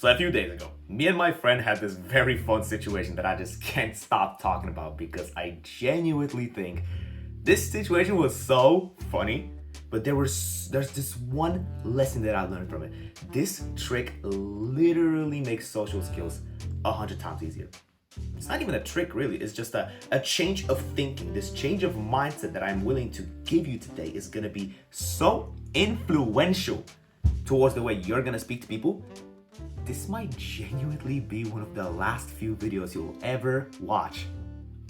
So a few days ago, me and my friend had this very fun situation that I just can't stop talking about because I genuinely think this situation was so funny, but there's this one lesson that I learned from it. This trick literally makes social skills 100 times easier. It's not even a trick really, it's just a change of thinking. This change of mindset that I'm willing to give you today is gonna be so influential towards the way you're gonna speak to people. This might genuinely be one of the last few videos you'll ever watch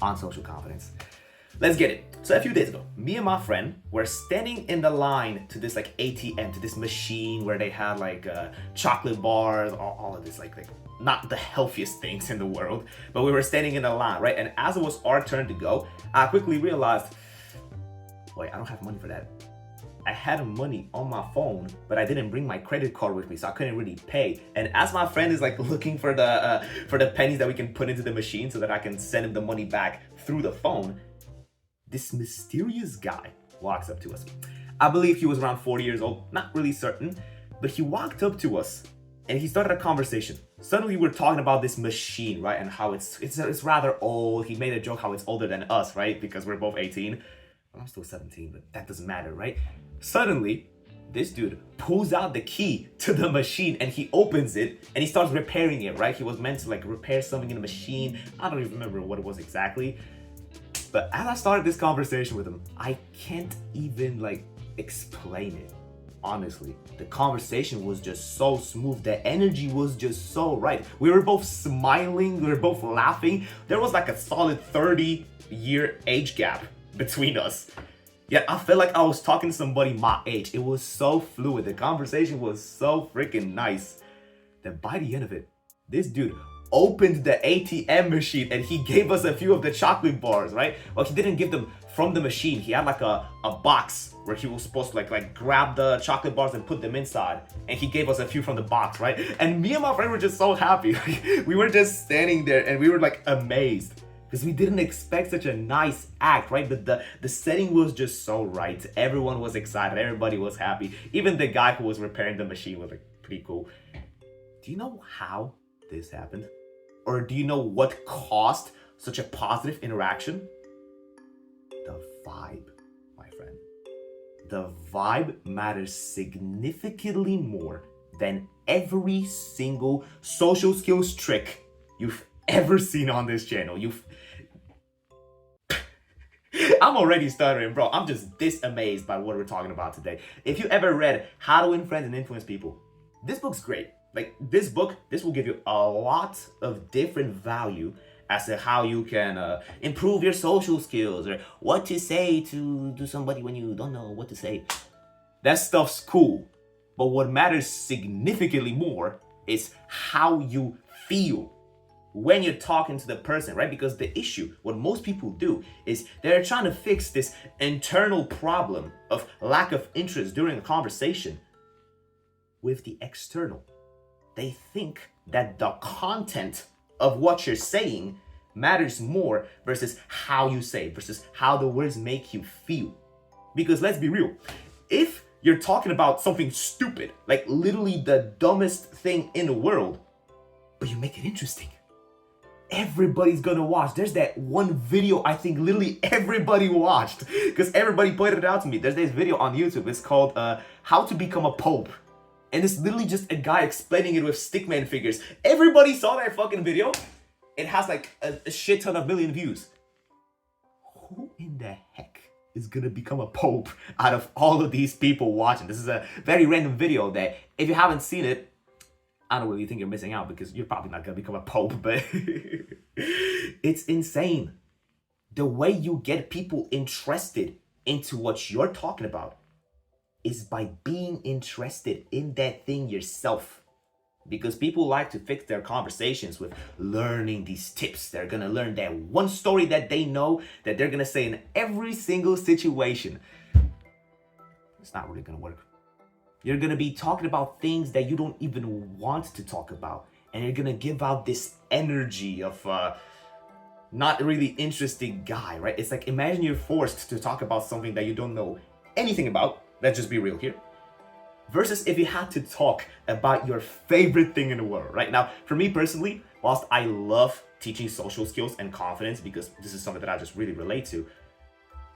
on social confidence. Let's get it. So a few days ago, me and my friend were standing in the line to this ATM, to this machine where they had chocolate bars, all of this like not the healthiest things in the world, but we were standing in the line, right? And as it was our turn to go, I quickly realized, wait, I don't have money for that. I had money on my phone, but I didn't bring my credit card with me, so I couldn't really pay. And as my friend is looking for the pennies that we can put into the machine so that I can send him the money back through the phone, this mysterious guy walks up to us. I believe he was around 40 years old, not really certain, but he walked up to us and he started a conversation. Suddenly we're talking about this machine, right? And how it's rather old. He made a joke how it's older than us, right? Because we're both 18. I'm still 17, but that doesn't matter, right? Suddenly, this dude pulls out the key to the machine and he opens it and he starts repairing it, right? He was meant to repair something in the machine. I don't even remember what it was exactly. But as I started this conversation with him, I can't even explain it. Honestly, the conversation was just so smooth. The energy was just so right. We were both smiling. We were both laughing. There was a solid 30-year age gap between us. Yet I felt like I was talking to somebody my age. It was so fluid. The conversation was so freaking nice. Then by the end of it, this dude opened the ATM machine and he gave us a few of the chocolate bars, right? Well, he didn't give them from the machine. He had a box where he was supposed to grab the chocolate bars and put them inside. And he gave us a few from the box, right? And me and my friend were just so happy. We were just standing there and we were amazed. Because we didn't expect such a nice act, right? But the setting was just so right. Everyone was excited. Everybody was happy. Even the guy who was repairing the machine was pretty cool. Do you know how this happened? Or do you know what caused such a positive interaction? The vibe, my friend. The vibe matters significantly more than every single social skills trick you've ever seen on this channel. I'm already stuttering, bro. I'm just this amazed by what we're talking about today. If you ever read How to Win Friends and Influence People, this book's great. This will give you a lot of different value as to how you can improve your social skills or what to say to somebody when you don't know what to say. That stuff's cool. But what matters significantly more is how you feel when you're talking to the person, right? Because the issue, what most people do is they're trying to fix this internal problem of lack of interest during a conversation with the external. They think that the content of what you're saying matters more versus how you say it, versus how the words make you feel. Because let's be real, if you're talking about something stupid, literally the dumbest thing in the world, but you make it interesting, everybody's gonna watch. There's that one video I think literally everybody watched because everybody pointed it out to me. There's this video on YouTube. It's called How to Become a Pope. And it's literally just a guy explaining it with stickman figures. Everybody saw that fucking video. It has a shit ton of million views. Who in the heck is gonna become a pope out of all of these people watching? This is a very random video that if you haven't seen it, I don't really think you're missing out because you're probably not gonna become a pope, but it's insane. The way you get people interested into what you're talking about is by being interested in that thing yourself. Because people like to fix their conversations with learning these tips. They're gonna learn that one story that they know that they're gonna say in every single situation. It's not really gonna work. You're gonna be talking about things that you don't even want to talk about. And you're gonna give out this energy of not really interesting guy, right? It's imagine you're forced to talk about something that you don't know anything about. Let's just be real here. versus if you had to talk about your favorite thing in the world. Right now, for me personally, whilst I love teaching social skills and confidence because this is something that I just really relate to,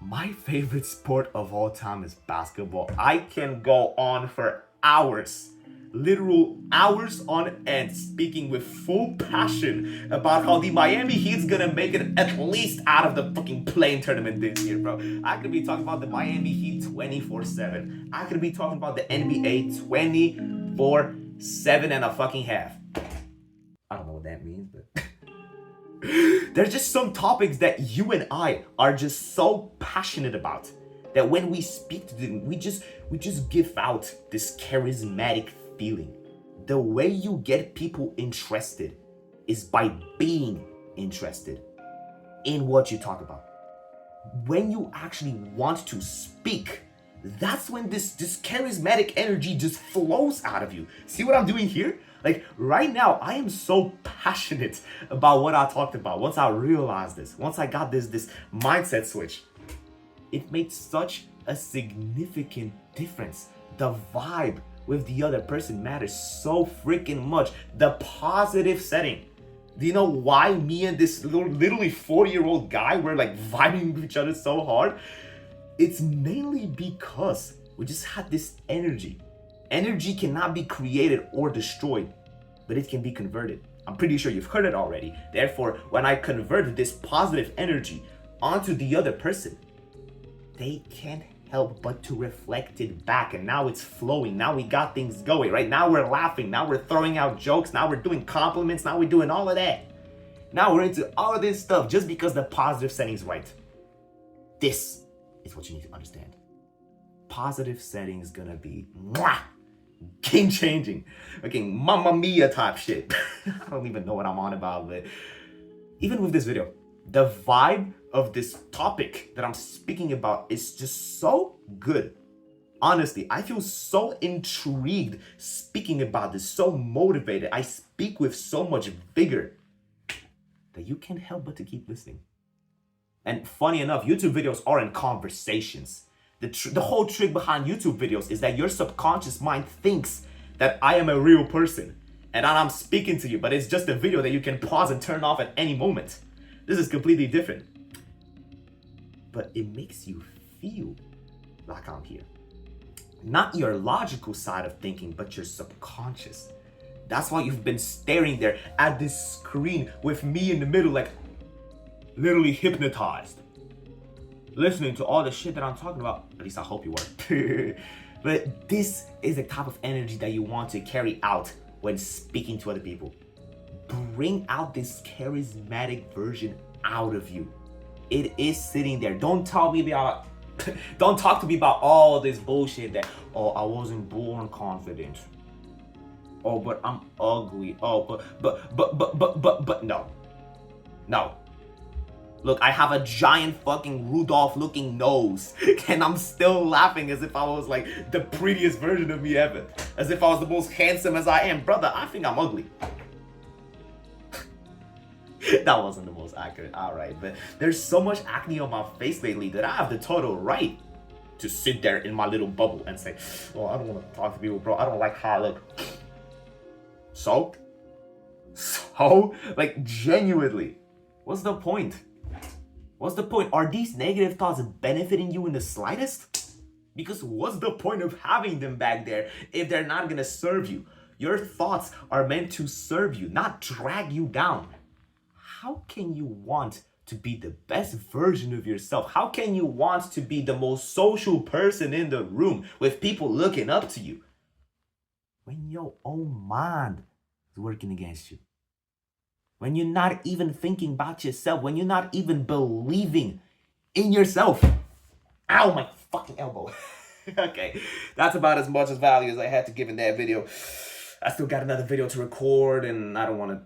my favorite sport of all time is basketball. I can go on for hours, literal hours on end, speaking with full passion about how the Miami Heat's gonna make it at least out of the fucking play-in tournament this year, bro. I could be talking about the Miami Heat 24/7. I could be talking about the NBA 24/7 and a fucking half. I don't know what that means, but there's just some topics that you and I are just so passionate about that when we speak to them, we just give out this charismatic feeling. The way you get people interested is by being interested in what you talk about. When you actually want to speak, that's when this charismatic energy just flows out of you. See what I'm doing here? Like right now, I am so passionate about what I talked about. Once I realized this, once I got this mindset switch, it made such a significant difference. The vibe with the other person matters so freaking much. The positive setting. Do you know why me and this literally 40-year-old guy were like vibing with each other so hard? It's mainly because we just had this energy. Energy cannot be created or destroyed, but it can be converted. I'm pretty sure you've heard it already. Therefore, when I convert this positive energy onto the other person, they can't help but to reflect it back. And now it's flowing. Now we got things going, right? Now we're laughing. Now we're throwing out jokes. Now we're doing compliments. Now we're doing all of that. Now we're into all of this stuff just because the positive setting is right. This is what you need to understand. Positive setting is gonna be game changing. Okay, mamma mia type shit. I don't even know what I'm on about, but even with this video, the vibe of this topic that I'm speaking about is just so good. Honestly, I feel so intrigued speaking about this, so motivated. I speak with so much vigor that you can't help but to keep listening. And funny enough, YouTube videos aren't conversations. The whole trick behind YouTube videos is that your subconscious mind thinks that I am a real person and I'm speaking to you, but it's just a video that you can pause and turn off at any moment. This is completely different. But it makes you feel like I'm here. Not your logical side of thinking, but your subconscious. That's why you've been staring there at this screen with me in the middle, like literally hypnotized. Listening to all the shit that I'm talking about. At least I hope you were. But this is the type of energy that you want to carry out when speaking to other people. Bring out this charismatic version out of you. It is sitting there. Don't talk to me about all this bullshit that, oh, I wasn't born confident. Oh, but I'm ugly. Oh, but no. No. Look, I have a giant fucking Rudolph looking nose and I'm still laughing as if I was like the prettiest version of me ever. As if I was the most handsome as I am. Brother, I think I'm ugly. That wasn't the most accurate, alright, but there's so much acne on my face lately that I have the total right to sit there in my little bubble and say, oh, I don't want to talk to people, bro. I don't like how I look. So, like, genuinely, what's the point? What's the point? Are these negative thoughts benefiting you in the slightest? Because what's the point of having them back there if they're not gonna serve you? Your thoughts are meant to serve you, not drag you down. How can you want to be the best version of yourself? How can you want to be the most social person in the room with people looking up to you when your own mind is working against you? When you're not even thinking about yourself, when you're not even believing in yourself. Ow, my fucking elbow. Okay, that's about as much as value as I had to give in that video. I still got another video to record and I don't want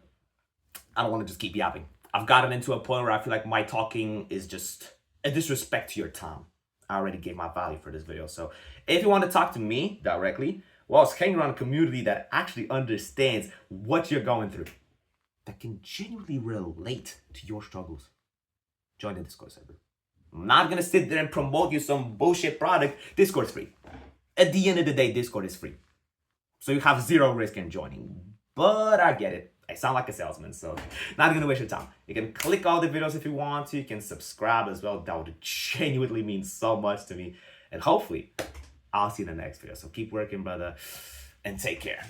to just keep yapping. I've gotten into a point where I feel like my talking is just a disrespect to your time. I already gave my value for this video. So if you want to talk to me directly, well, hang around a community that actually understands what you're going through, that can genuinely relate to your struggles, join the Discord server. I'm not going to sit there and promote you some bullshit product. Discord's free. At the end of the day, Discord is free. So you have zero risk in joining. But I get it. I sound like a salesman, so not gonna waste your time. You can click all the videos if you want to. You can subscribe as well. That would genuinely mean so much to me. And hopefully, I'll see you in the next video. So keep working, brother, and take care.